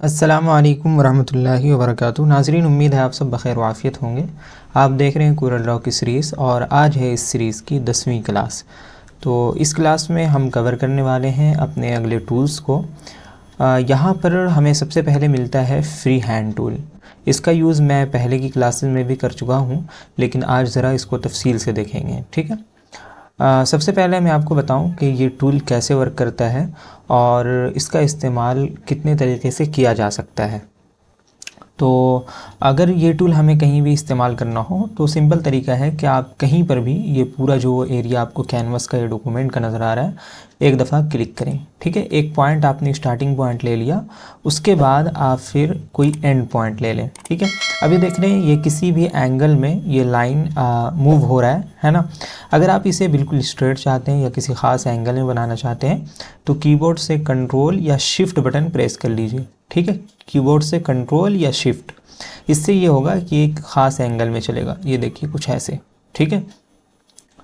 अस्सलामु अलैकुम वरहमतुल्लाहि वबरकातुहू। नाज़रीन, उम्मीद है आप सब बख़ैर वाफ़ियत होंगे। आप देख रहे हैं कोरल ड्रॉ की सीरीज़ और आज है इस सीरीज़ की 10वीं क्लास। तो इस क्लास में हम कवर करने वाले हैं अपने अगले टूल्स को। यहाँ पर हमें सबसे पहले मिलता है फ्री हैंड टूल। इसका यूज़ मैं पहले की क्लासेस में भी कर चुका हूँ, लेकिन आज ज़रा इसको तफसील से देखेंगे। ठीक है। सबसे पहले मैं आपको बताऊं कि ये टूल कैसे वर्क करता है और इसका इस्तेमाल कितने तरीके से किया जा सकता है। तो अगर ये टूल हमें कहीं भी इस्तेमाल करना हो तो सिंपल तरीका है कि आप कहीं पर भी ये पूरा जो एरिया आपको कैनवस का या डॉक्यूमेंट का नज़र आ रहा है, एक दफ़ा क्लिक करें। ठीक है, एक पॉइंट आपने स्टार्टिंग पॉइंट ले लिया, उसके बाद आप फिर कोई एंड पॉइंट ले लें। ठीक है, अभी देख रहे हैं ये किसी भी एंगल में ये लाइन मूव हो रहा है ना। अगर आप इसे बिल्कुल स्ट्रेट चाहते हैं या किसी ख़ास एंगल में बनाना चाहते हैं तो कीबोर्ड से कंट्रोल या शिफ्ट बटन प्रेस कर लीजिए। ठीक है, कीबोर्ड से कंट्रोल या शिफ्ट, इससे ये होगा कि एक ख़ास एंगल में चलेगा। ये देखिए कुछ ऐसे। ठीक है,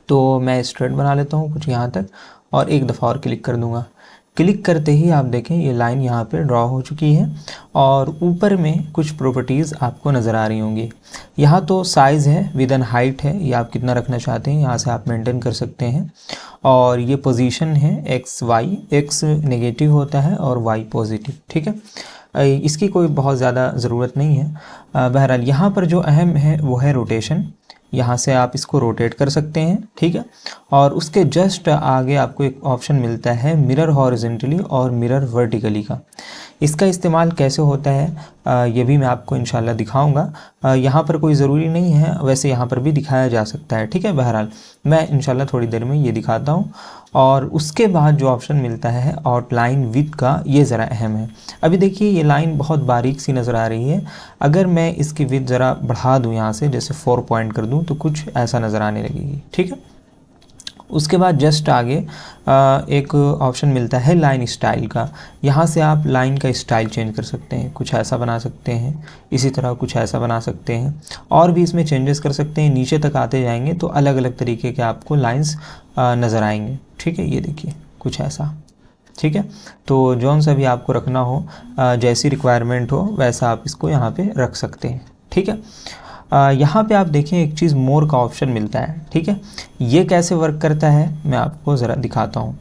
तो मैं स्ट्रेट बना लेता हूँ कुछ यहाँ तक और एक दफ़ा और क्लिक कर दूँगा। क्लिक करते ही आप देखें ये लाइन यहाँ पे ड्रॉ हो चुकी है और ऊपर में कुछ प्रॉपर्टीज़ आपको नज़र आ रही होंगी। यहाँ तो साइज़ है, विद एंड हाइट है, ये आप कितना रखना चाहते हैं यहाँ से आप मेंटेन कर सकते हैं। और ये पोजीशन है एक्स वाई, एक्स नेगेटिव होता है और वाई पॉजिटिव। ठीक है, इसकी कोई बहुत ज़्यादा ज़रूरत नहीं है। बहरहाल यहाँ पर जो अहम है वो है रोटेशन। यहाँ से आप इसको रोटेट कर सकते हैं। ठीक है, और उसके जस्ट आगे आपको एक ऑप्शन मिलता है मिरर हॉरिजेंटली और मिरर वर्टिकली का। इसका इस्तेमाल कैसे होता है ये भी मैं आपको इंशाल्लाह दिखाऊंगा। यहाँ पर कोई ज़रूरी नहीं है, वैसे यहाँ पर भी दिखाया जा सकता है। ठीक है, बहरहाल मैं इंशाल्लाह थोड़ी देर में ये दिखाता हूँ। और उसके बाद जो ऑप्शन मिलता है आउटलाइन विथ का, ये ज़रा अहम है। अभी देखिए ये लाइन बहुत बारीक सी नज़र आ रही है। अगर मैं इसकी विथ ज़रा बढ़ा दूँ यहाँ से, जैसे 4 पॉइंट कर दूँ तो कुछ ऐसा नज़र आने लगेगी। ठीक है, उसके बाद जस्ट आगे एक ऑप्शन मिलता है लाइन स्टाइल का। यहाँ से आप लाइन का स्टाइल चेंज कर सकते हैं, कुछ ऐसा बना सकते हैं, इसी तरह कुछ ऐसा बना सकते हैं और भी इसमें चेंजेस कर सकते हैं। नीचे तक आते जाएंगे तो अलग अलग तरीके के आपको लाइंस नज़र आएंगे। ठीक है, ये देखिए कुछ ऐसा। ठीक है, तो जौन सा भी आपको रखना हो, जैसी रिक्वायरमेंट हो वैसा आप इसको यहाँ पे रख सकते हैं। ठीक है, यहाँ पे आप देखें एक चीज़ मोर का ऑप्शन मिलता है। ठीक है, ये कैसे वर्क करता है मैं आपको ज़रा दिखाता हूँ।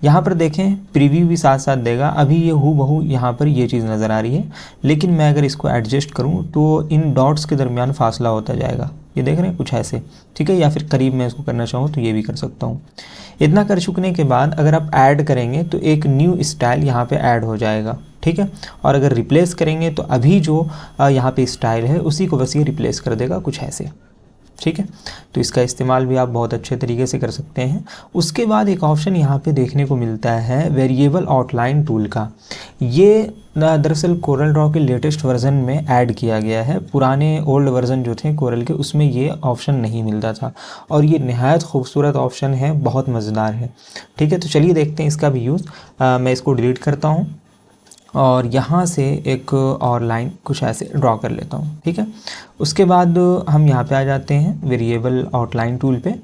यहाँ पर देखें प्रीव्यू भी साथ साथ देगा। अभी ये हूबहू यहाँ पर ये चीज़ नज़र आ रही है, लेकिन मैं अगर इसको एडजस्ट करूँ तो इन डॉट्स के दरमियान फासला होता जाएगा। ये देख रहे हैं कुछ ऐसे। ठीक है, या फिर करीब मैं इसको करना चाहूँ तो ये भी कर सकता हूँ। इतना कर चुकने के बाद अगर आप ऐड करेंगे तो एक न्यू स्टाइल यहाँ पे ऐड हो जाएगा। ठीक है, और अगर रिप्लेस करेंगे तो अभी जो यहाँ पे स्टाइल है उसी को बस ये रिप्लेस कर देगा कुछ ऐसे। ठीक है, तो इसका इस्तेमाल भी आप बहुत अच्छे तरीके से कर सकते हैं। उसके बाद एक ऑप्शन यहाँ पे देखने को मिलता है वेरिएबल आउटलाइन टूल का। ये दरअसल कोरल ड्रॉ के लेटेस्ट वर्जन में ऐड किया गया है। पुराने ओल्ड वर्जन जो थे कोरल के, उसमें ये ऑप्शन नहीं मिलता था और ये नहायत खूबसूरत ऑप्शन है, बहुत मज़ेदार है। ठीक है, तो चलिए देखते हैं इसका भी यूज़। मैं इसको डिलीट करता हूँ और यहाँ से एक और लाइन कुछ ऐसे ड्रॉ कर लेता हूँ। ठीक है, उसके बाद हम यहाँ पे आ जाते हैं वेरिएबल आउटलाइन टूल पे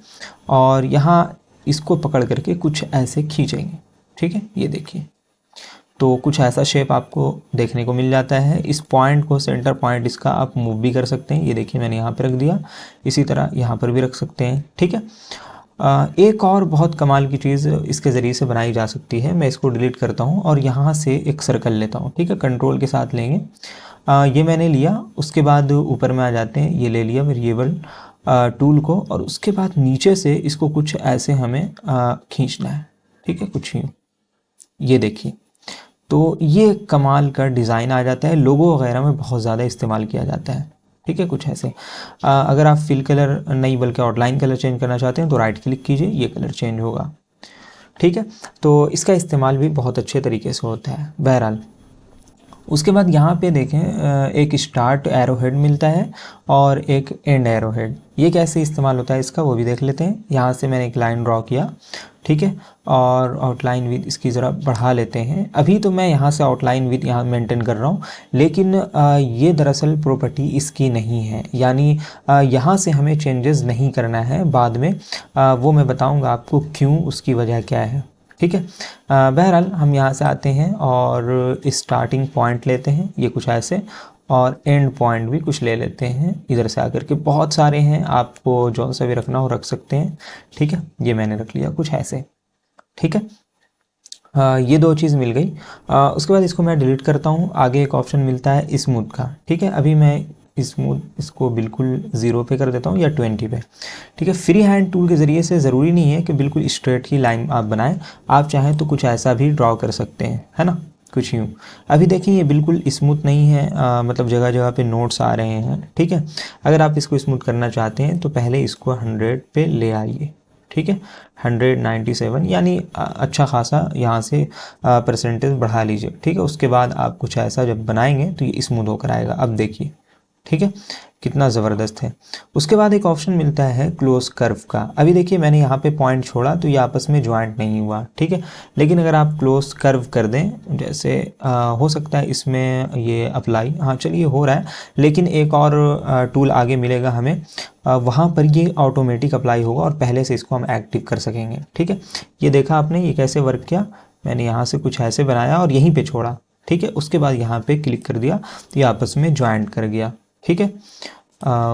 और यहाँ इसको पकड़ करके कुछ ऐसे खींचेंगे। ठीक है, ये देखिए तो कुछ ऐसा शेप आपको देखने को मिल जाता है। इस पॉइंट को, सेंटर पॉइंट इसका आप मूव भी कर सकते हैं। ये देखिए मैंने यहाँ पे रख दिया, इसी तरह यहाँ पर भी रख सकते हैं। ठीक है, एक और बहुत कमाल की चीज़ इसके ज़रिए से बनाई जा सकती है। मैं इसको डिलीट करता हूँ और यहाँ से एक सर्कल लेता हूँ। ठीक है, कंट्रोल के साथ लेंगे, ये मैंने लिया। उसके बाद ऊपर में आ जाते हैं, ये ले लिया वेरिएबल टूल को और उसके बाद नीचे से इसको कुछ ऐसे हमें खींचना है। ठीक है, कुछ यूँ, ये देखिए तो ये कमाल का डिज़ाइन आ जाता है। लोगो वगैरह में बहुत ज़्यादा इस्तेमाल किया जाता है। ठीक है, कुछ ऐसे। अगर आप फिल कलर नहीं बल्कि आउटलाइन कलर चेंज करना चाहते हैं तो राइट क्लिक कीजिए, ये कलर चेंज होगा। ठीक है, तो इसका इस्तेमाल भी बहुत अच्छे तरीके से होता है। बहरहाल उसके बाद यहाँ पे देखें एक स्टार्ट एरो हेड मिलता है और एक एंड एरो हेड। ये कैसे इस्तेमाल होता है इसका वो भी देख लेते हैं। यहाँ से मैंने एक लाइन ड्रॉ किया। ठीक है, और आउटलाइन विथ इसकी ज़रा बढ़ा लेते हैं। अभी तो मैं यहाँ से आउटलाइन विथ यहाँ मेंटेन कर रहा हूँ, लेकिन ये दरअसल प्रॉपर्टी इसकी नहीं है, यानी यहाँ से हमें चेंजेस नहीं करना है। बाद में वो मैं बताऊँगा आपको क्यों, उसकी वजह क्या है। ठीक है। बहरहाल हम यहाँ से आते हैं और स्टार्टिंग पॉइंट लेते हैं, ये कुछ ऐसे, और एंड पॉइंट भी कुछ ले लेते हैं इधर से आकर के। बहुत सारे हैं, आपको जो सा भी रखना हो रख सकते हैं। ठीक है, ये मैंने रख लिया कुछ ऐसे। ठीक है, ये दो चीज़ मिल गई। उसके बाद इसको मैं डिलीट करता हूँ। आगे एक ऑप्शन मिलता है स्मूथ का। ठीक है, अभी मैं स्मूथ इसको बिल्कुल 0 पे कर देता हूँ या 20 पे। ठीक है, फ्री हैंड टूल के ज़रिए से ज़रूरी नहीं है कि बिल्कुल स्ट्रेट ही लाइन आप बनाएं, आप चाहें तो कुछ ऐसा भी ड्रॉ कर सकते हैं, है ना, कुछ यूँ। अभी देखिए ये बिल्कुल स्मूथ नहीं है, मतलब जगह जगह पे नोट्स आ रहे हैं। ठीक है, अगर आप इसको स्मूथ करना चाहते हैं तो पहले इसको 100 पे ले आइए। ठीक है, 197 यानी अच्छा खासा यहाँ से परसेंटेज बढ़ा लीजिए। ठीक है, उसके बाद आप कुछ ऐसा जब बनाएंगे तो ये स्मूथ होकर आएगा। अब देखिए, ठीक है, कितना ज़बरदस्त है। उसके बाद एक ऑप्शन मिलता है क्लोज कर्व का। अभी देखिए मैंने यहाँ पे पॉइंट छोड़ा तो ये आपस में ज्वाइंट नहीं हुआ। ठीक है, लेकिन अगर आप क्लोज कर्व कर दें, जैसे हो सकता है इसमें ये अप्लाई, हाँ चलिए हो रहा है, लेकिन एक और टूल आगे मिलेगा हमें, वहाँ पर ये ऑटोमेटिक अप्लाई होगा और पहले से इसको हम एक्टिव कर सकेंगे। ठीक है, ये देखा आपने ये कैसे वर्क किया, मैंने यहाँ से कुछ ऐसे बनाया और यहीं पे छोड़ा। ठीक है, उसके बाद यहाँ पे क्लिक कर दिया तो ये आपस में ज्वाइंट कर गया। ठीक है,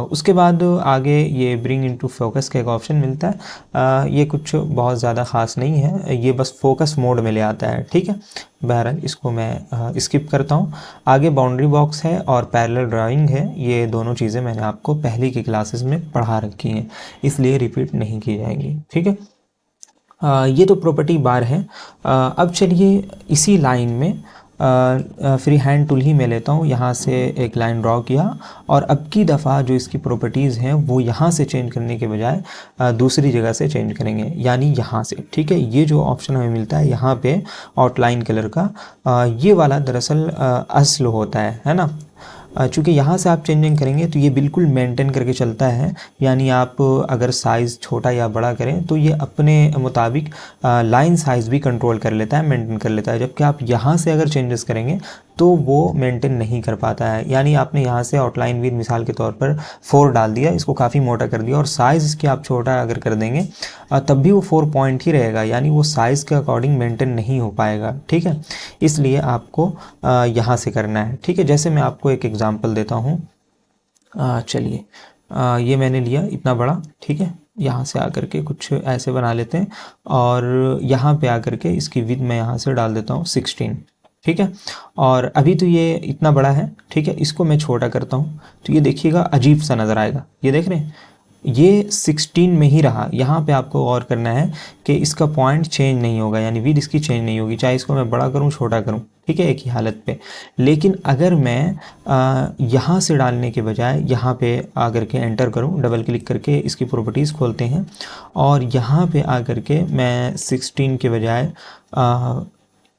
उसके बाद आगे ये ब्रिंग इनटू फोकस का एक ऑप्शन मिलता है। ये कुछ बहुत ज़्यादा ख़ास नहीं है, ये बस फोकस मोड में ले आता है। ठीक है, बहरहाल इसको मैं स्किप करता हूँ। आगे बाउंड्री बॉक्स है और पैरेलल ड्राइंग है, ये दोनों चीज़ें मैंने आपको पहले की क्लासेस में पढ़ा रखी हैं, इसलिए रिपीट नहीं की जाएंगी। ठीक है, ये तो प्रॉपर्टी बार है। अब चलिए इसी लाइन में फ्री हैंड टूल ही मैं लेता हूँ, यहाँ से एक लाइन ड्रॉ किया और अब की दफ़ा जो इसकी प्रॉपर्टीज़ हैं वो यहाँ से चेंज करने के बजाय दूसरी जगह से चेंज करेंगे, यानी यहाँ से। ठीक है, ये जो ऑप्शन हमें मिलता है यहाँ पे आउटलाइन कलर का, ये वाला दरअसल असल होता है ना। चूँकि यहाँ से आप चेंजिंग करेंगे तो ये बिल्कुल मेंटेन करके चलता है, यानी आप अगर साइज़ छोटा या बड़ा करें तो ये अपने मुताबिक लाइन साइज़ भी कंट्रोल कर लेता है, मेंटेन कर लेता है। जबकि आप यहाँ से अगर चेंजेस करेंगे तो वो मेंटेन नहीं कर पाता है। यानी आपने यहाँ से आउटलाइन विद मिसाल के तौर पर 4 डाल दिया, इसको काफ़ी मोटा कर दिया और साइज़ इसकी आप छोटा अगर कर देंगे तब भी वो 4 पॉइंट ही रहेगा, यानी वो साइज़ के अकॉर्डिंग मेंटेन नहीं हो पाएगा। ठीक है, इसलिए आपको यहाँ से करना है। ठीक है, जैसे मैं आपको एक एग्जांपल देता हूँ। चलिए ये मैंने लिया इतना बड़ा। ठीक है, यहाँ से आकर के कुछ ऐसे बना लेते हैं और यहाँ पे आकर के इसकी विड्थ मैं यहाँ से डाल देता हूँ 16। ठीक है, और अभी तो ये इतना बड़ा है। ठीक है, इसको मैं छोटा करता हूँ तो ये देखिएगा अजीब सा नज़र आएगा। ये देख रहे हैं, ये 16 में ही रहा। यहाँ पे आपको गौर करना है कि इसका पॉइंट चेंज नहीं होगा, यानी विड्थ इसकी चेंज नहीं होगी, चाहे इसको मैं बड़ा करूँ छोटा करूँ। ठीक है, एक ही हालत पे। लेकिन अगर मैं यहाँ से डालने के बजाय यहाँ पे आकर के एंटर करूँ, डबल क्लिक करके इसकी प्रॉपर्टीज़ खोलते हैं और यहाँ पे आकर के मैं 16 के बजाय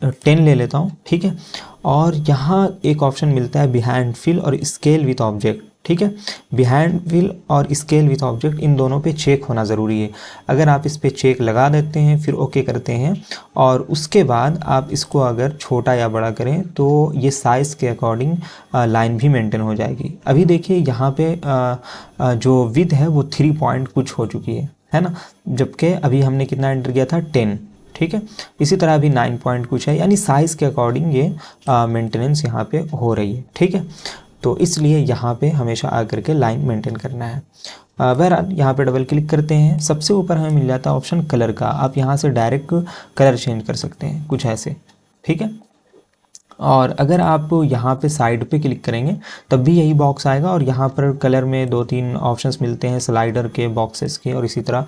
10 ले लेता हूँ। ठीक है, और यहाँ एक ऑप्शन मिलता है बिहाइंड फिल और स्केल विथ ऑब्जेक्ट। ठीक है, बिहाइंड फिल और स्केल विथ ऑब्जेक्ट, इन दोनों पे चेक होना ज़रूरी है। अगर आप इस पे चेक लगा देते हैं फिर ओके करते हैं और उसके बाद आप इसको अगर छोटा या बड़ा करें तो ये साइज़ के अकॉर्डिंग लाइन भी मेंटेन हो जाएगी। अभी देखिए यहाँ पे जो विड्थ है वो 3 पॉइंट कुछ हो चुकी है ना, जबकि अभी हमने कितना एंटर किया था 10। ठीक है, इसी तरह अभी 9 पॉइंट कुछ है, यानी साइज़ के अकॉर्डिंग ये मेंटेनेंस यहाँ पे हो रही है। ठीक है, तो इसलिए यहाँ पे हमेशा आकर के लाइन मेंटेन करना है। बहरहाल यहाँ पे डबल क्लिक करते हैं, सबसे ऊपर हमें मिल जाता है ऑप्शन कलर का। आप यहाँ से डायरेक्ट कलर चेंज कर सकते हैं कुछ ऐसे। ठीक है, और अगर आप यहाँ पे साइड पे क्लिक करेंगे तब भी यही बॉक्स आएगा और यहाँ पर कलर में 2-3 ऑप्शंस मिलते हैं, स्लाइडर के, बॉक्सेस के और इसी तरह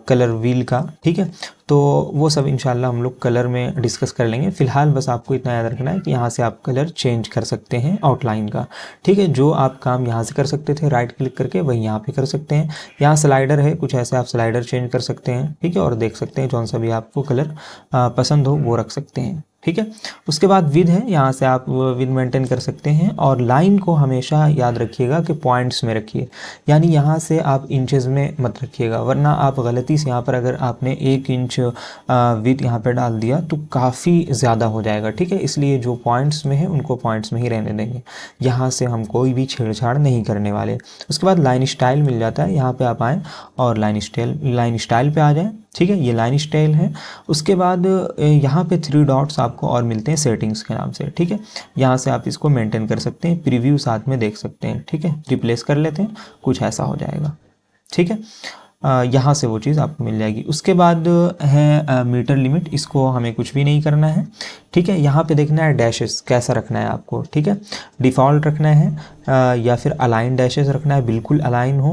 कलर व्हील का। ठीक है, तो वो सब इंशाल्लाह हम लोग कलर में डिस्कस कर लेंगे। फ़िलहाल बस आपको इतना याद रखना है कि यहाँ से आप कलर चेंज कर सकते हैं आउटलाइन का। ठीक है, जो आप काम यहाँ से कर सकते थे राइट क्लिक करके, वही यहाँ पे कर सकते हैं। यहाँ स्लाइडर है, कुछ ऐसे आप स्लाइडर चेंज कर सकते हैं। ठीक है, और देख सकते हैं जौन सा भी आपको कलर पसंद हो वो रख सकते हैं। ठीक है, उसके बाद विद है, यहाँ से आप विद मेंटेन कर सकते हैं और लाइन को हमेशा याद रखिएगा कि पॉइंट्स में रखिए, यानी यहाँ से आप इंचेस में मत रखिएगा, वरना आप गलती से यहाँ पर अगर आपने 1 इंच विद यहाँ पे डाल दिया तो काफ़ी ज़्यादा हो जाएगा। ठीक है, इसलिए जो पॉइंट्स में है उनको पॉइंट्स में ही रहने देंगे, यहाँ से हम कोई भी छेड़छाड़ नहीं करने वाले। उसके बाद लाइन स्टाइल मिल जाता है, यहाँ पर आप आएँ और लाइन स्टाइल पे आ जाएँ। ठीक है, ये लाइन स्टाइल है। उसके बाद यहाँ पे 3 डॉट्स आपको और मिलते हैं सेटिंग्स के नाम से, ठीक है। यहाँ से आप इसको मेंटेन कर सकते हैं, प्रीव्यू साथ में देख सकते हैं, ठीक है। रिप्लेस कर लेते हैं, कुछ ऐसा हो जाएगा, ठीक है। यहाँ से वो चीज़ आपको मिल जाएगी। उसके बाद है मीटर लिमिट, इसको हमें कुछ भी नहीं करना है, ठीक है। यहाँ पे देखना है डैशेस कैसा रखना है आपको, ठीक है। डिफ़ॉल्ट रखना है या फिर अलाइन डैशेस रखना है, बिल्कुल अलाइन हो,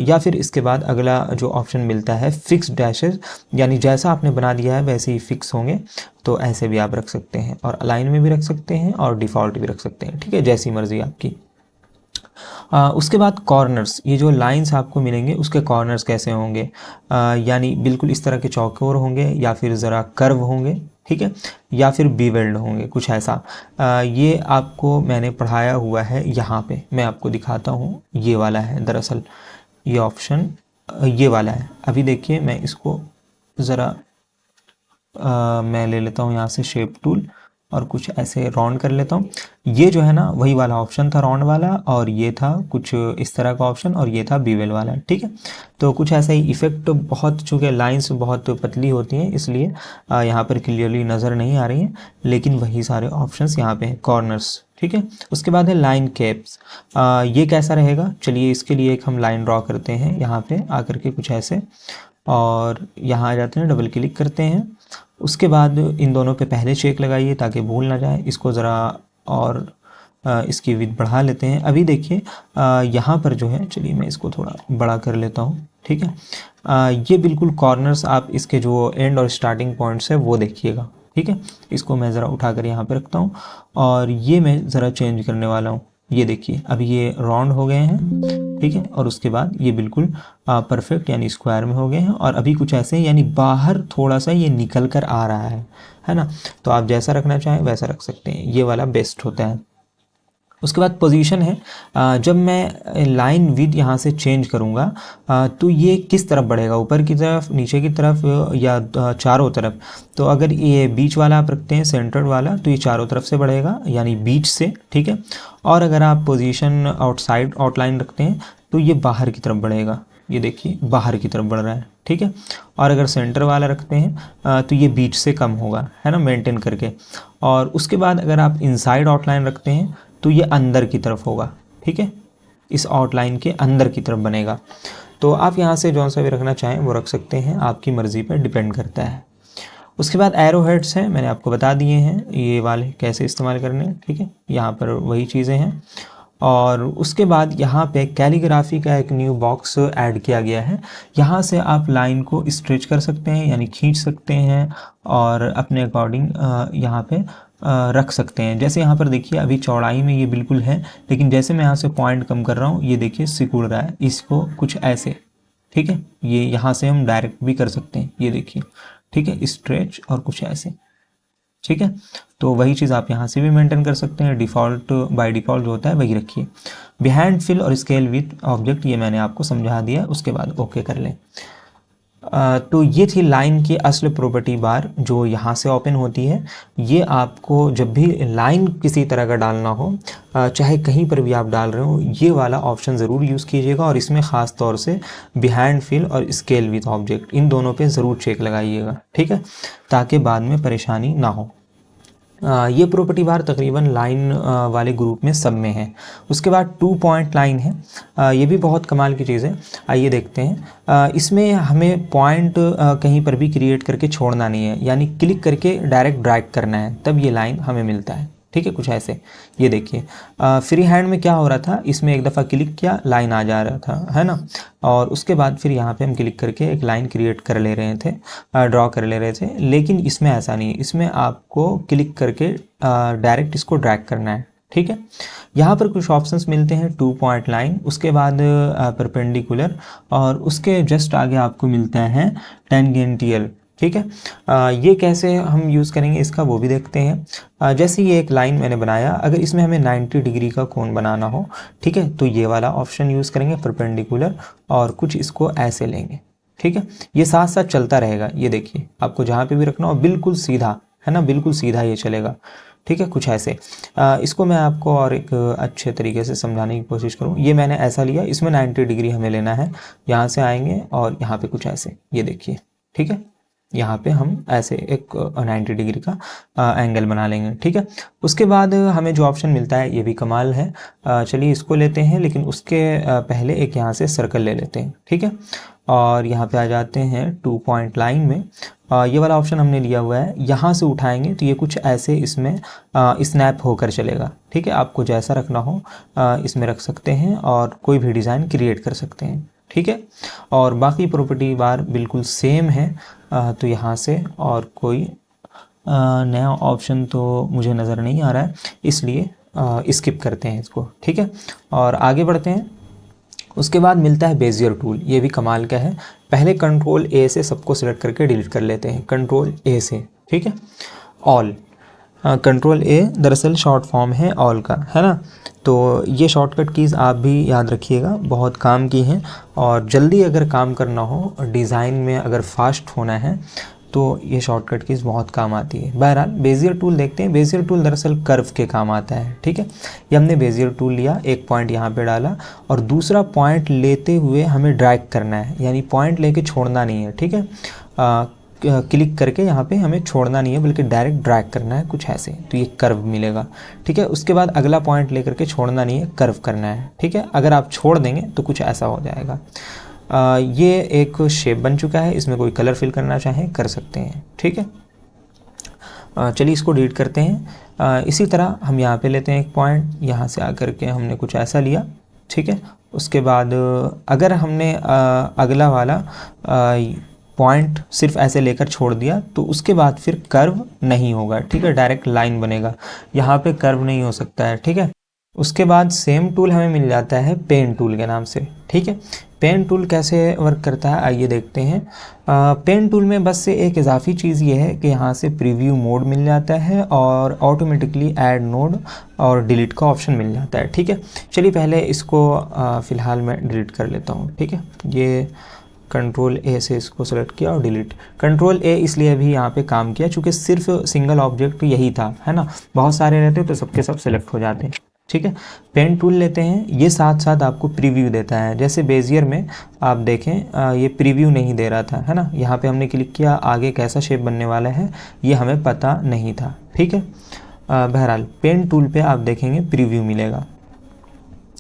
या फिर इसके बाद अगला जो ऑप्शन मिलता है फिक्स डैशेस, यानी जैसा आपने बना दिया है वैसे ही फिक्स होंगे, तो ऐसे भी आप रख सकते हैं, और अलाइन में भी रख सकते हैं और डिफ़ॉल्ट भी रख सकते हैं, ठीक है, जैसी मर्ज़ी आपकी। उसके बाद कॉर्नर्स, ये जो लाइंस आपको मिलेंगे उसके कॉर्नर्स कैसे होंगे, यानी बिल्कुल इस तरह के चौकोर होंगे या फिर ज़रा कर्व होंगे, ठीक है, या फिर बीवेल्ड होंगे, कुछ ऐसा। ये आपको मैंने पढ़ाया हुआ है, यहाँ पे मैं आपको दिखाता हूँ, ये वाला है दरअसल, ये ऑप्शन ये वाला है। अभी देखिए मैं इसको ज़रा मैं ले लेता हूँ यहाँ से शेप टूल और कुछ ऐसे राउंड कर लेता हूँ। ये जो है ना वही वाला ऑप्शन था राउंड वाला, और ये था कुछ इस तरह का ऑप्शन, और ये था बीवेल वाला, ठीक है। तो कुछ ऐसा ही इफ़ेक्ट, बहुत चूँकि लाइंस बहुत पतली होती हैं इसलिए यहाँ पर क्लियरली नज़र नहीं आ रही हैं, लेकिन वही सारे ऑप्शंस यहाँ पे हैं, कॉर्नर्स, ठीक है। उसके बाद है लाइन कैप्स, ये कैसा रहेगा, चलिए इसके लिए एक हम लाइन ड्रॉ करते हैं यहाँ पे आकर के कुछ ऐसे, और यहाँ आ जाते हैं, डबल क्लिक करते हैं। उसके बाद इन दोनों पे पहले चेक लगाइए ताकि भूल ना जाए। इसको ज़रा और इसकी विड्थ बढ़ा लेते हैं। अभी देखिए यहाँ पर जो है, चलिए मैं इसको थोड़ा बड़ा कर लेता हूँ, ठीक है। ये बिल्कुल कॉर्नर्स आप इसके जो एंड और स्टार्टिंग पॉइंट्स है वो देखिएगा, ठीक है। इसको मैं ज़रा उठाकर यहाँ पे रखता हूँ, और ये मैं ज़रा चेंज करने वाला हूँ। ये देखिए अभी ये राउंड हो गए हैं, ठीक है, और उसके बाद ये बिल्कुल परफेक्ट यानी स्क्वायर में हो गए हैं, और अभी कुछ ऐसे हैं यानी बाहर थोड़ा सा ये निकल कर आ रहा है ना। तो आप जैसा रखना चाहें वैसा रख सकते हैं, ये वाला बेस्ट होता है। उसके बाद पोजीशन है, जब मैं लाइन विद यहाँ से चेंज करूँगा तो ये किस तरफ बढ़ेगा, ऊपर की तरफ, नीचे की तरफ, या चारों तरफ। तो अगर ये बीच वाला आप रखते हैं, सेंटर्ड वाला, तो ये चारों तरफ से बढ़ेगा यानी बीच से, ठीक है। और अगर आप पोजीशन आउटसाइड आउटलाइन रखते हैं तो ये बाहर की तरफ बढ़ेगा, ये देखिए बाहर की तरफ बढ़ रहा है, ठीक है। और अगर सेंटर वाला रखते हैं तो ये बीच से कम होगा, है ना, मेंटेन करके। और उसके बाद अगर आप इनसाइड आउटलाइन रखते हैं तो ये अंदर की तरफ होगा, ठीक है, इस आउटलाइन के अंदर की तरफ बनेगा। तो आप यहाँ से जौन सा भी रखना चाहें वो रख सकते हैं, आपकी मर्ज़ी पर डिपेंड करता है। उसके बाद एरो हेड्स हैं, मैंने आपको बता दिए हैं ये वाले कैसे इस्तेमाल करने हैं, ठीक है, यहाँ पर वही चीज़ें हैं। और उसके बाद यहाँ पे कैलीग्राफी का एक न्यू बॉक्स ऐड किया गया है। यहाँ से आप लाइन को स्ट्रेच कर सकते हैं यानी खींच सकते हैं, और अपने अकॉर्डिंग यहाँ पे रख सकते हैं। जैसे यहाँ पर देखिए अभी चौड़ाई में ये बिल्कुल है, लेकिन जैसे मैं यहाँ से पॉइंट कम कर रहा हूँ ये देखिए सिकुड़ रहा है, इसको कुछ ऐसे, ठीक है। ये यहाँ से हम डायरेक्ट भी कर सकते हैं, ये देखिए, ठीक है, स्ट्रेच और कुछ ऐसे, ठीक है। तो वही चीज़ आप यहाँ से भी मेंटेन कर सकते हैं, डिफ़ॉल्ट बाय डिफ़ॉल्ट जो होता है वही रखिए। बिहाइंड फिल और स्केल विथ ऑब्जेक्ट ये मैंने आपको समझा दिया, उसके बाद ओके कर लें। तो ये थी लाइन की असल प्रॉपर्टी बार जो यहाँ से ओपन होती है। ये आपको जब भी लाइन किसी तरह का डालना हो, चाहे कहीं पर भी आप डाल रहे हो, ये वाला ऑप्शन ज़रूर यूज़ कीजिएगा, और इसमें ख़ास तौर से बिहाइंड फिल और स्केल विथ ऑब्जेक्ट इन दोनों पे ज़रूर चेक लगाइएगा, ठीक है, ताकि बाद में परेशानी ना हो। ये प्रॉपर्टी बार तकरीबन लाइन वाले ग्रुप में सब में है। उसके बाद 2 पॉइंट लाइन है, ये भी बहुत कमाल की चीज़ है। आइए देखते हैं। इसमें हमें पॉइंट कहीं पर भी क्रिएट करके छोड़ना नहीं है, यानी क्लिक करके डायरेक्ट ड्रैग करना है, तब ये लाइन हमें मिलता है, ठीक है, कुछ ऐसे। ये देखिए फ्री हैंड में क्या हो रहा था, इसमें एक दफ़ा क्लिक किया लाइन आ जा रहा था, है ना, और उसके बाद फिर यहाँ पे हम क्लिक करके एक लाइन क्रिएट कर ले रहे थे, ड्रॉ कर ले रहे थे। लेकिन इसमें ऐसा नहीं है, इसमें आपको क्लिक करके डायरेक्ट इसको ड्रैग करना है, ठीक है। यहाँ पर कुछ ऑप्शंस मिलते हैं, 2 पॉइंट लाइन, उसके बाद परपेंडिकुलर, और उसके जस्ट आगे आपको मिलता है टेंजेंटियल, ठीक है। ये कैसे हम यूज़ करेंगे इसका वो भी देखते हैं। जैसे ये एक लाइन मैंने बनाया, अगर इसमें हमें 90 डिग्री का कोण बनाना हो, ठीक है, तो ये वाला ऑप्शन यूज़ करेंगे परपेंडिकुलर, और कुछ इसको ऐसे लेंगे, ठीक है। ये साथ साथ चलता रहेगा, ये देखिए आपको जहाँ पे भी रखना हो बिल्कुल सीधा, है ना, बिल्कुल सीधा ये चलेगा, ठीक है, कुछ ऐसे। इसको मैं आपको और एक अच्छे तरीके से समझाने की कोशिश करूँ। ये मैंने ऐसा लिया, इसमें 90 डिग्री हमें लेना है, यहाँ से आएंगे और यहाँ पे कुछ ऐसे, ये देखिए, ठीक है। यहाँ पे हम ऐसे एक 90 डिग्री का एंगल बना लेंगे, ठीक है। उसके बाद हमें जो ऑप्शन मिलता है ये भी कमाल है। चलिए इसको लेते हैं, लेकिन उसके पहले एक यहाँ से सर्कल ले लेते हैं, ठीक है। और यहाँ पे आ जाते हैं 2 पॉइंट लाइन में। ये वाला ऑप्शन हमने लिया हुआ है, यहाँ से उठाएंगे तो ये कुछ ऐसे इसमें स्नैप होकर चलेगा, ठीक है। आपको जैसा रखना हो इसमें रख सकते हैं और कोई भी डिज़ाइन क्रिएट कर सकते हैं, ठीक है। और बाकी प्रॉपर्टी बार बिल्कुल सेम है। तो यहाँ से और कोई नया ऑप्शन तो मुझे नज़र नहीं आ रहा है, इसलिए स्किप करते हैं इसको, ठीक है। और आगे बढ़ते हैं। उसके बाद मिलता है बेजियर टूल। ये भी कमाल का है। पहले कंट्रोल ए से सबको सिलेक्ट करके डिलीट कर लेते हैं, कंट्रोल ए से, ठीक है। ऑल, कंट्रोल ए दरअसल शॉर्ट फॉर्म है ऑल का, है ना। तो ये शॉर्टकट कीज़ आप भी याद रखिएगा, बहुत काम की हैं। और जल्दी अगर काम करना हो, डिज़ाइन में अगर फास्ट होना है, तो ये शॉर्टकट कीज़ बहुत काम आती है। बहरहाल बेजियर टूल देखते हैं। बेजियर टूल दरअसल कर्व के काम आता है, ठीक है। ये हमने बेजियर टूल लिया, एक पॉइंट यहाँ पे डाला और दूसरा पॉइंट लेते हुए हमें ड्रैग करना है, यानी पॉइंट लेके छोड़ना नहीं है, ठीक है। क्लिक करके यहाँ पे हमें छोड़ना नहीं है, बल्कि डायरेक्ट ड्रैग करना है कुछ ऐसे, तो ये कर्व मिलेगा, ठीक है। उसके बाद अगला पॉइंट लेकर के छोड़ना नहीं है, कर्व करना है, ठीक है। अगर आप छोड़ देंगे तो कुछ ऐसा हो जाएगा। ये एक शेप बन चुका है, इसमें कोई कलर फिल करना चाहें कर सकते हैं, ठीक है। चलिए इसको डिलीट करते हैं। इसी तरह हम यहाँ पे लेते हैं एक पॉइंट, यहाँ से आकर के हमने कुछ ऐसा लिया, ठीक है। उसके बाद अगर हमने अगला वाला पॉइंट सिर्फ ऐसे लेकर छोड़ दिया तो उसके बाद फिर कर्व नहीं होगा, ठीक है, डायरेक्ट लाइन बनेगा। यहाँ पे कर्व नहीं हो सकता है, ठीक है। उसके बाद सेम टूल हमें मिल जाता है पेन टूल के नाम से, ठीक है। पेन टूल कैसे वर्क करता है आइए देखते हैं। पेन टूल में बस से एक इजाफी चीज़ ये है कि यहाँ से प्रीव्यू मोड मिल जाता है और ऑटोमेटिकली ऐड नोड और डिलीट का ऑप्शन मिल जाता है, ठीक है। चलिए पहले इसको फ़िलहाल मैं डिलीट कर लेता हूँ, ठीक है। ये कंट्रोल ए से इसको सेलेक्ट किया और डिलीट। कंट्रोल ए इसलिए अभी यहाँ पे काम किया चूँकि सिर्फ सिंगल ऑब्जेक्ट यही था, है ना। बहुत सारे रहते तो सबके सब सेलेक्ट हो जाते हैं, ठीक है। पेन टूल लेते हैं, ये साथ साथ आपको प्रीव्यू देता है। जैसे बेजियर में आप देखें ये प्रीव्यू नहीं दे रहा था, है ना। यहाँ पे हमने क्लिक किया, आगे कैसा शेप बनने वाला है ये हमें पता नहीं था, ठीक है। बहरहाल पेन टूल पे आप देखेंगे प्रीव्यू मिलेगा,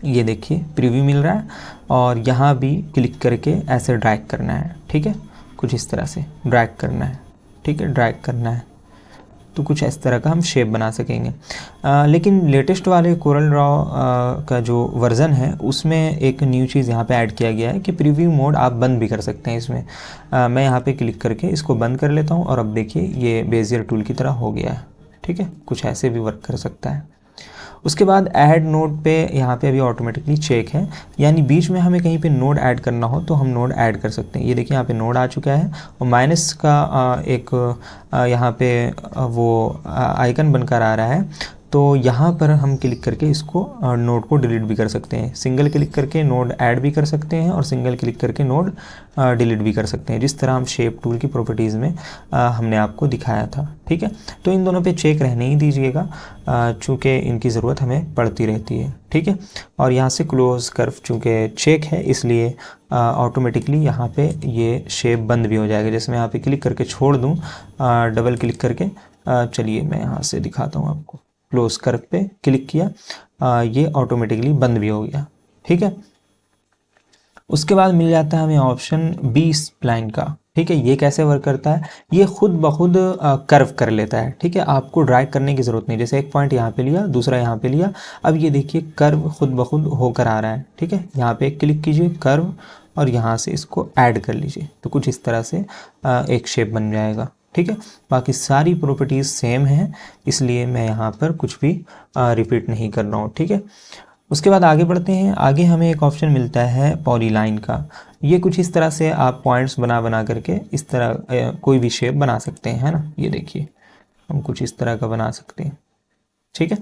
ये देखिए प्रीव्यू मिल रहा है। और यहाँ भी क्लिक करके ऐसे ड्रैग करना है, ठीक है, कुछ इस तरह से ड्रैग करना है, ठीक है, ड्रैग करना है तो कुछ इस तरह का हम शेप बना सकेंगे। लेकिन लेटेस्ट वाले कोरल ड्रॉ का जो वर्ज़न है उसमें एक न्यू चीज़ यहाँ पे ऐड किया गया है कि प्रीव्यू मोड आप बंद भी कर सकते हैं इसमें। मैं यहाँ पे क्लिक करके इसको बंद कर लेता हूँ और अब देखिए ये बेजियर टूल की तरह हो गया है, ठीक है। कुछ ऐसे भी वर्क कर सकता है। उसके बाद ऐड नोड पे यहाँ पे अभी ऑटोमेटिकली चेक है, यानी बीच में हमें कहीं पे नोड ऐड करना हो तो हम नोड ऐड कर सकते हैं। ये देखिए यहाँ पे नोड आ चुका है और माइनस का एक यहाँ पे वो आइकन बनकर आ रहा है। तो यहाँ पर हम क्लिक करके इसको नोड को डिलीट भी कर सकते हैं। सिंगल क्लिक करके नोड ऐड भी कर सकते हैं और सिंगल क्लिक करके नोड डिलीट भी कर सकते हैं, जिस तरह हम शेप टूल की प्रॉपर्टीज़ में हमने आपको दिखाया था, ठीक है। तो इन दोनों पे चेक रहने ही दीजिएगा चूँकि इनकी ज़रूरत हमें पड़ती रहती है, ठीक है। और यहाँ से क्लोज कर्व चूँकि चेक है इसलिए ऑटोमेटिकली यहाँ पे ये शेप बंद भी हो जाएगा। जैसे मैं यहाँ पे क्लिक करके छोड़ दूँ डबल क्लिक करके, चलिए मैं यहाँ से दिखाता हूँ आपको। क्लोज कर्व पे क्लिक किया, ये ऑटोमेटिकली बंद भी हो गया, ठीक है। उसके बाद मिल जाता है हमें ऑप्शन बी स्प्लाइन का, ठीक है। ये कैसे वर्क करता है, ये खुद ब खुद कर्व कर लेता है, ठीक है। आपको ड्रैग करने की ज़रूरत नहीं। जैसे एक पॉइंट यहाँ पे लिया, दूसरा यहाँ पे लिया, अब ये देखिए कर्व खुद ब खुद होकर आ रहा है, ठीक है। यहाँ पे क्लिक कीजिए कर्व और यहाँ से इसको ऐड कर लीजिए तो कुछ इस तरह से एक शेप बन जाएगा, ठीक है। बाकी सारी प्रॉपर्टीज़ सेम हैं इसलिए मैं यहाँ पर कुछ भी रिपीट नहीं कर रहा हूँ, ठीक है। उसके बाद आगे बढ़ते हैं। आगे हमें एक ऑप्शन मिलता है पॉलीलाइन का। ये कुछ इस तरह से आप पॉइंट्स बना करके इस तरह कोई भी शेप बना सकते हैं, है ना। ये देखिए हम कुछ इस तरह का बना सकते हैं, ठीक है।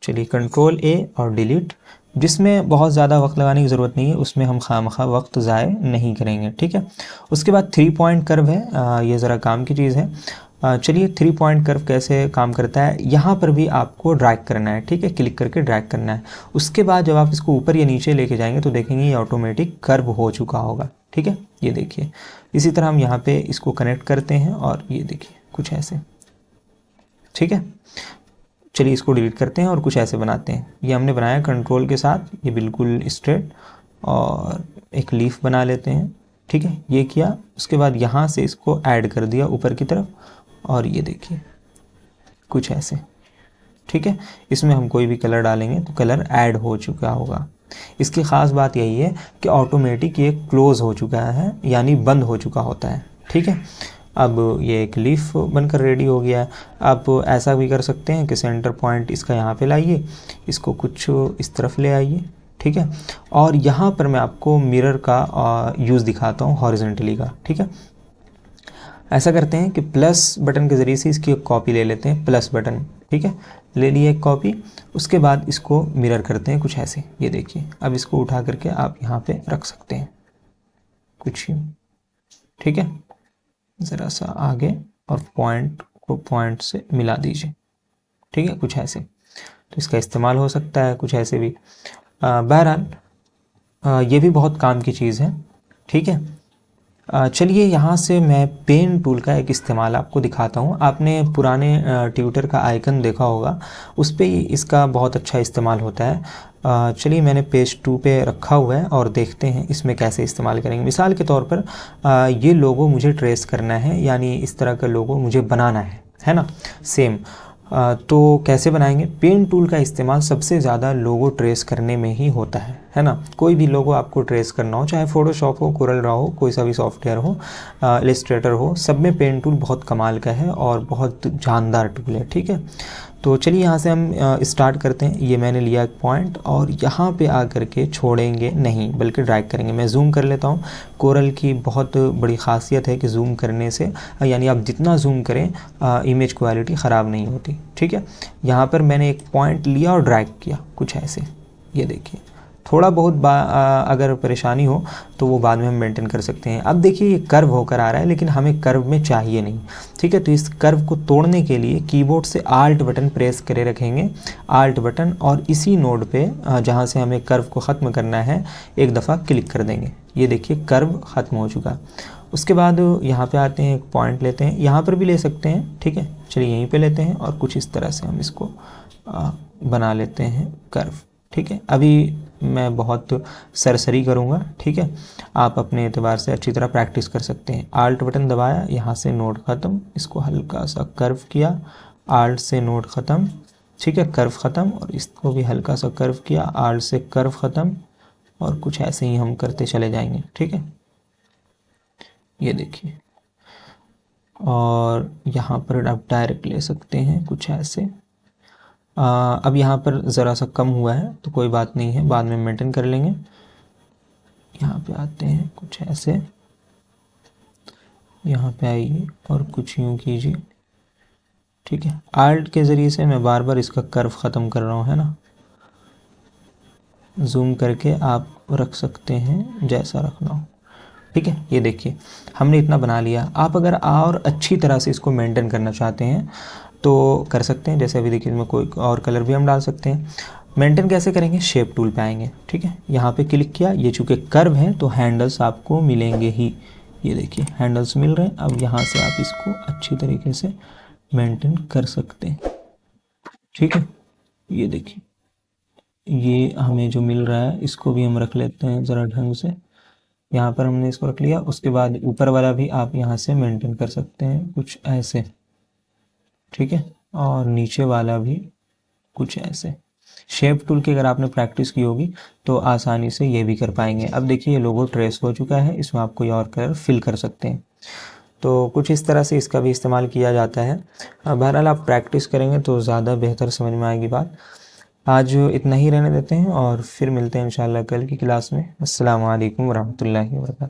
चलिए कंट्रोल ए और डिलीट। जिसमें बहुत ज़्यादा वक्त लगाने की ज़रूरत नहीं है उसमें हम खामखा वक्त ज़ाय नहीं करेंगे, ठीक है। उसके बाद 3 पॉइंट कर्व है, ये ज़रा काम की चीज़ है। चलिए 3 पॉइंट कर्व कैसे काम करता है, यहाँ पर भी आपको ड्रैग करना है, ठीक है, क्लिक करके ड्रैग करना है। उसके बाद जब आप इसको ऊपर या नीचे लेके जाएंगे तो देखेंगे ये ऑटोमेटिक कर्व हो चुका होगा, ठीक है। ये देखिए इसी तरह हम यहाँ पे इसको कनेक्ट करते हैं और ये देखिए कुछ ऐसे, ठीक है। चलिए इसको डिलीट करते हैं और कुछ ऐसे बनाते हैं। ये हमने बनाया कंट्रोल के साथ, ये बिल्कुल स्ट्रेट, और एक लीफ बना लेते हैं, ठीक है। ये किया, उसके बाद यहाँ से इसको ऐड कर दिया ऊपर की तरफ, और ये देखिए कुछ ऐसे, ठीक है। इसमें हम कोई भी कलर डालेंगे तो कलर ऐड हो चुका होगा। इसकी ख़ास बात यही है कि ऑटोमेटिक ये क्लोज़ हो चुका है, यानी बंद हो चुका होता है, ठीक है। अब ये एक लीफ बनकर रेडी हो गया है। आप ऐसा भी कर सकते हैं कि सेंटर पॉइंट इसका यहाँ पे लाइए, इसको कुछ इस तरफ ले आइए, ठीक है। और यहाँ पर मैं आपको मिरर का यूज़ दिखाता हूँ हॉरिजॉन्टली का, ठीक है। ऐसा करते हैं कि प्लस बटन के ज़रिए से इसकी एक कॉपी ले लेते हैं, प्लस बटन, ठीक है, ले लिए एक कॉपी। उसके बाद इसको मिरर करते हैं कुछ ऐसे, ये देखिए। अब इसको उठा करके आप यहाँ पे रख सकते हैं कुछ यूँ, ठीक है। ज़रा सा आगे और पॉइंट को पॉइंट से मिला दीजिए, ठीक है, कुछ ऐसे। तो इसका इस्तेमाल हो सकता है कुछ ऐसे भी। बहरहाल ये भी बहुत काम की चीज़ है, ठीक है। चलिए यहाँ से मैं पेन टूल का एक इस्तेमाल आपको दिखाता हूँ। आपने पुराने ट्यूटर का आइकन देखा होगा, उस पर इसका बहुत अच्छा इस्तेमाल होता है। चलिए मैंने पेज 2 पे रखा हुआ है और देखते हैं इसमें कैसे इस्तेमाल करेंगे। मिसाल के तौर पर ये लोगो मुझे ट्रेस करना है, यानी इस तरह का लोगो मुझे बनाना है ना, सेम। तो कैसे बनाएंगे? पेन टूल का इस्तेमाल सबसे ज़्यादा लोगो ट्रेस करने में ही होता है ना। कोई भी लोगो आपको ट्रेस करना हो, चाहे फोटोशॉप हो, कोरल ड्रॉ हो, कोई सा भी सॉफ्टवेयर हो, इलस्ट्रेटर हो, सब में पेन टूल बहुत कमाल का है और बहुत जानदार टूल है, ठीक है। तो चलिए यहाँ से हम स्टार्ट करते हैं। ये मैंने लिया एक पॉइंट और यहाँ पे आकर के छोड़ेंगे नहीं, बल्कि ड्रैग करेंगे। मैं जूम कर लेता हूँ। कोरल की बहुत बड़ी ख़ासियत है कि जूम करने से, यानी आप जितना जूम करें इमेज क्वालिटी ख़राब नहीं होती, ठीक है। यहाँ पर मैंने एक पॉइंट लिया और ड्रैग किया कुछ ऐसे, ये देखिए। थोड़ा बहुत अगर परेशानी हो तो वो बाद में हम मेंटेन कर सकते हैं। अब देखिए ये कर्व होकर आ रहा है, लेकिन हमें कर्व में चाहिए नहीं, ठीक है। तो इस कर्व को तोड़ने के लिए कीबोर्ड से आल्ट बटन प्रेस करे रखेंगे, आल्ट बटन, और इसी नोड पे जहाँ से हमें कर्व को ख़त्म करना है एक दफ़ा क्लिक कर देंगे। ये देखिए कर्व ख़त्म हो चुका। उसके बाद यहाँ पे आते हैं, एक पॉइंट लेते हैं, यहाँ पर भी ले सकते हैं, ठीक है। चलिए यहीं पे लेते हैं और कुछ इस तरह से हम इसको बना लेते हैं कर्व, ठीक है। अभी मैं बहुत सरसरी करूँगा, ठीक है। आप अपने एतबार से अच्छी तरह प्रैक्टिस कर सकते हैं। आल्ट बटन दबाया, यहाँ से नोड ख़त्म, इसको हल्का सा कर्व किया, आल्ट से नोड ख़त्म, ठीक है, कर्व ख़त्म, और इसको भी हल्का सा कर्व किया, आल्ट से कर्व ख़त्म, और कुछ ऐसे ही हम करते चले जाएंगे, ठीक है। ये देखिए, और यहाँ पर आप डायरेक्ट ले सकते हैं कुछ ऐसे। अब यहाँ पर ज़रा सा कम हुआ है तो कोई बात नहीं है, बाद में मेंटेन कर लेंगे। यहाँ पे आते हैं कुछ ऐसे, यहाँ पे आइए और कुछ यूँ कीजिए, ठीक है। आल्ट के ज़रिए से मैं बार बार इसका कर्व ख़त्म कर रहा हूँ, है ना। जूम करके आप रख सकते हैं जैसा रखना हो, ठीक है। ये देखिए हमने इतना बना लिया। आप अगर और अच्छी तरह से इसको मेंटेन करना चाहते हैं तो कर सकते हैं। जैसे अभी देखिए इसमें कोई और कलर भी हम डाल सकते हैं। मेंटेन कैसे करेंगे? शेप टूल पे आएंगे, ठीक है। यहाँ पे क्लिक किया, ये चूँकि कर्व है तो हैंडल्स आपको मिलेंगे ही, ये देखिए हैंडल्स मिल रहे हैं। अब यहाँ से आप इसको अच्छी तरीके से मेंटेन कर सकते हैं, ठीक है। ये देखिए ये हमें जो मिल रहा है इसको भी हम रख लेते हैं ज़रा ढंग से। यहाँ पर हमने इसको रख लिया। उसके बाद ऊपर वाला भी आप यहाँ से मेंटेन कर सकते हैं कुछ ऐसे, ठीक है, और नीचे वाला भी कुछ ऐसे। शेप टूल की अगर आपने प्रैक्टिस की होगी तो आसानी से ये भी कर पाएंगे। अब देखिए ये लोगो ट्रेस हो चुका है, इसमें आप कोई और कलर फिल कर सकते हैं। तो कुछ इस तरह से इसका भी इस्तेमाल किया जाता है। बहरहाल आप प्रैक्टिस करेंगे तो ज़्यादा बेहतर समझ में आएगी बात। आज इतना ही रहने देते हैं और फिर मिलते हैं इंशाल्लाह कल की क्लास में। अस्सलाम वालेकुम वरहमतुल्लाहि वबरकातुहू।